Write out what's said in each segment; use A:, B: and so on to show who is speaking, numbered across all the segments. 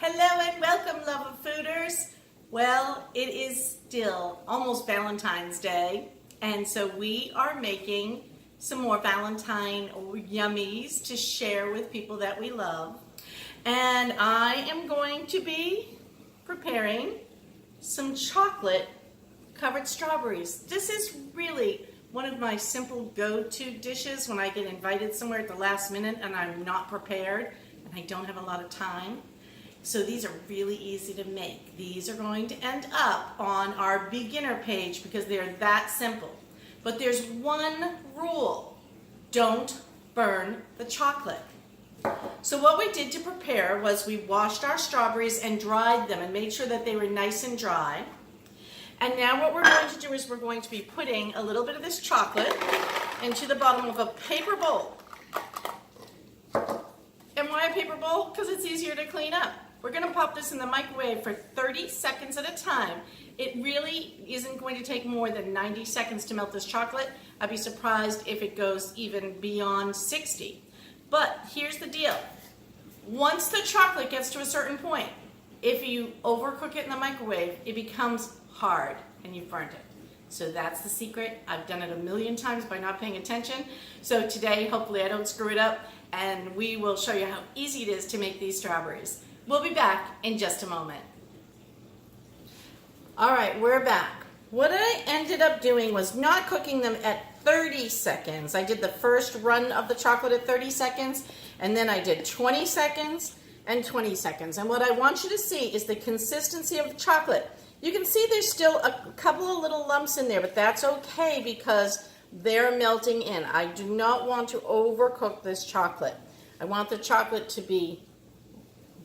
A: Hello and welcome, love of fooders. Well, it is still almost Valentine's Day, and so we are making some more Valentine yummies to share with people that we love. And I am going to be preparing some chocolate covered strawberries. This is really one of my simple go-to dishes when I get invited somewhere at the last minute and I'm not prepared and I don't have a lot of time. So these are really easy to make. These are going to end up on our beginner page because they're that simple. But there's one rule: don't burn the chocolate. So what we did to prepare was we washed our strawberries and dried them and made sure that they were nice and dry. And now what we're going to do is we're going to be putting a little bit of this chocolate into the bottom of a paper bowl. And why a paper bowl? Because it's easier to clean up. We're going to pop this in the microwave for 30 seconds at a time. It really isn't going to take more than 90 seconds to melt this chocolate. I'd be surprised if it goes even beyond 60. But here's the deal. Once the chocolate gets to a certain point, if you overcook it in the microwave, it becomes hard and you've burnt it. So that's the secret. I've done it a million times by not paying attention. So today, hopefully I don't screw it up, and we will show you how easy it is to make these strawberries. We'll be back in just a moment. All right, we're back. What I ended up doing was not cooking them at 30 seconds. I did the first run of the chocolate at 30 seconds, and then I did 20 seconds and 20 seconds. And what I want you to see is the consistency of the chocolate. You can see there's still a couple of little lumps in there, but that's okay because they're melting in. I do not want to overcook this chocolate. I want the chocolate to be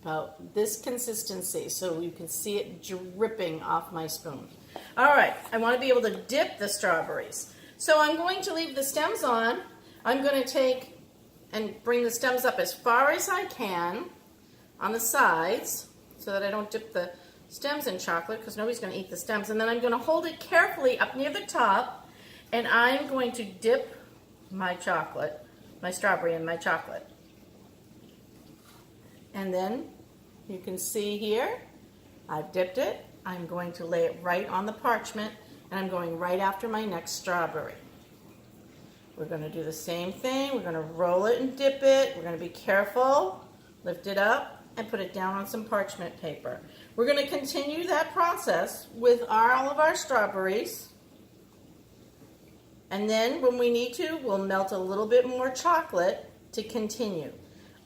A: about this consistency so you can see it dripping off my spoon. All right, I want to be able to dip the strawberries. So I'm going to leave the stems on. I'm going to take and bring the stems up as far as I can on the sides so that I don't dip the stems in chocolate because nobody's going to eat the stems. And then I'm going to hold it carefully up near the top, and I'm going to dip my chocolate, my strawberry in my chocolate. And then you can see here, I've dipped it. I'm going to lay it right on the parchment, and I'm going right after my next strawberry. We're going to do the same thing. We're going to roll it and dip it. We're going to be careful, lift it up, and put it down on some parchment paper. We're going to continue that process with all of our strawberries. And then when we need to, we'll melt a little bit more chocolate to continue.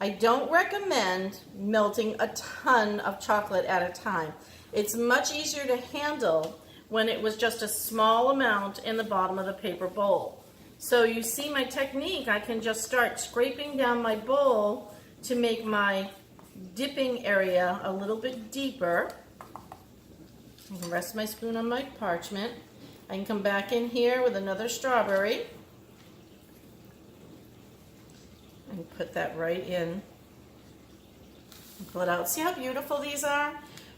A: I don't recommend melting a ton of chocolate at a time. It's much easier to handle when it was just a small amount in the bottom of the paper bowl. So you see my technique, I can just start scraping down my bowl to make my dipping area a little bit deeper. I can rest my spoon on my parchment. I can come back in here with another strawberry and put that right in and pull it out. See how beautiful these are?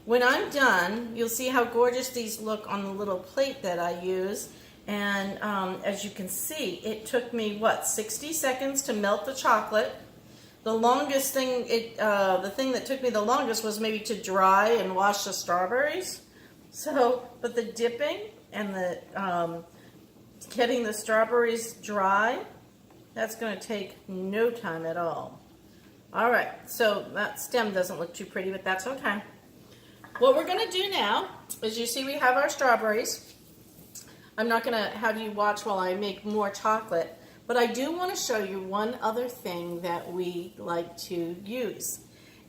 A: When I'm done, you'll see how gorgeous these look on the little plate that I use. And as you can see, it took me, 60 seconds to melt the chocolate. The longest thing, the thing that took me the longest was maybe to dry and wash the strawberries. So, but the dipping and the getting the strawberries dry, that's going to take no time at all. All right, so that stem doesn't look too pretty, but that's okay. What we're going to do now is, you see we have our strawberries. I'm not going to have you watch while I make more chocolate, but I do want to show you one other thing that we like to use.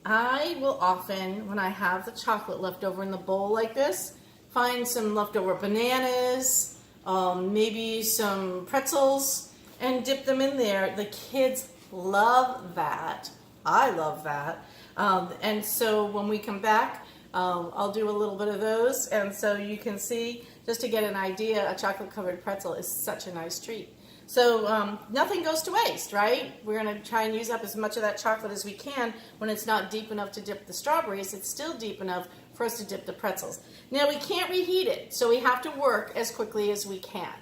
A: I will often, when I have the chocolate left over in the bowl like this, find some leftover bananas, maybe some pretzels, and dip them in there. The kids love that. I love that. And so when we come back, I'll do a little bit of those. And so you can see, just to get an idea, a chocolate-covered pretzel is such a nice treat. So nothing goes to waste, right? We're going to try and use up as much of that chocolate as we can. When it's not deep enough to dip the strawberries, it's still deep enough for us to dip the pretzels. Now we can't reheat it, so we have to work as quickly as we can.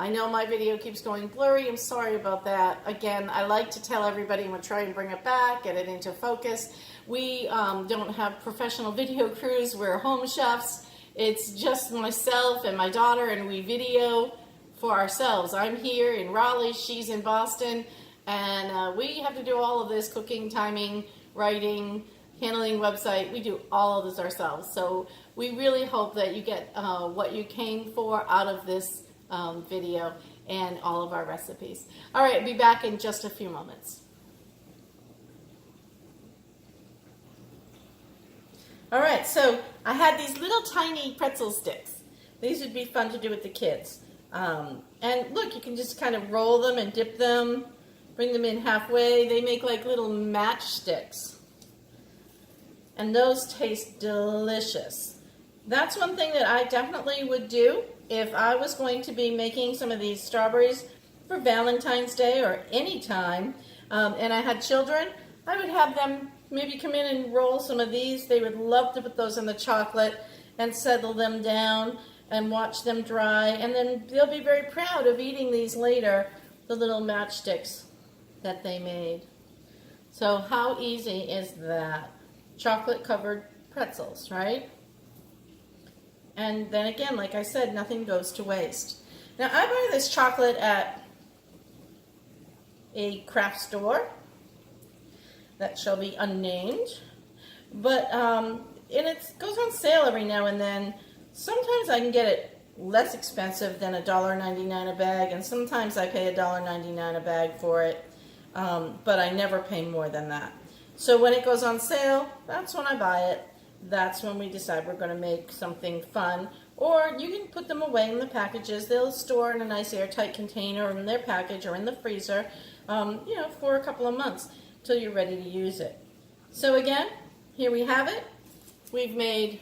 A: I know my video keeps going blurry. I'm sorry about that. Again, I like to tell everybody, I'm going to try and bring it back, get it into focus. We don't have professional video crews. We're home chefs. It's just myself and my daughter, and we video for ourselves. I'm here in Raleigh, she's in Boston, and we have to do all of this cooking, timing, writing, handling website. We do all of this ourselves. So we really hope that you get what you came for out of this video and all of our recipes. All right, I'll be back in just a few moments. All right, so I had these little tiny pretzel sticks. These would be fun to do with the kids. And look, you can just kind of roll them and dip them, bring them in halfway. They make like little matchsticks. And those taste delicious. That's one thing that I definitely would do if I was going to be making some of these strawberries for Valentine's Day or any time, and I had children. I would have them maybe come in and roll some of these. They would love to put those in the chocolate and settle them down and watch them dry, and then they'll be very proud of eating these later, the little matchsticks that they made. So how easy is that? Chocolate covered pretzels, right? And then again, like I said, nothing goes to waste. Now I buy this chocolate at a craft store that shall be unnamed, but and it goes on sale every now and then. Sometimes I can get it less expensive than $1.99 a bag, and sometimes I pay $1.99 a bag for it, but I never pay more than that. So when it goes on sale, that's when I buy it. That's when we decide we're going to make something fun. Or you can put them away in the packages. They'll store in a nice airtight container in their package or in the freezer, for a couple of months till you're ready to use it. So again, here we have it. We've made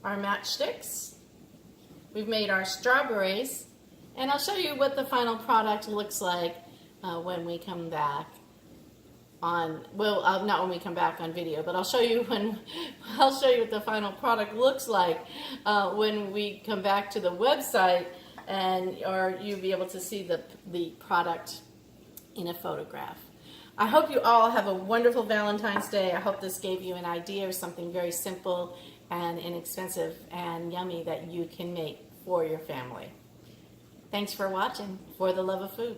A: our matchsticks. We've made our strawberries. And I'll show you what the final product looks like when we come back on, not when we come back on video, but I'll show you what the final product looks like when we come back to the website, or you'll be able to see the product in a photograph. I hope you all have a wonderful Valentine's Day. I hope this gave you an idea of something very simple and inexpensive and yummy that you can make for your family. Thanks for watching For the Love of Food.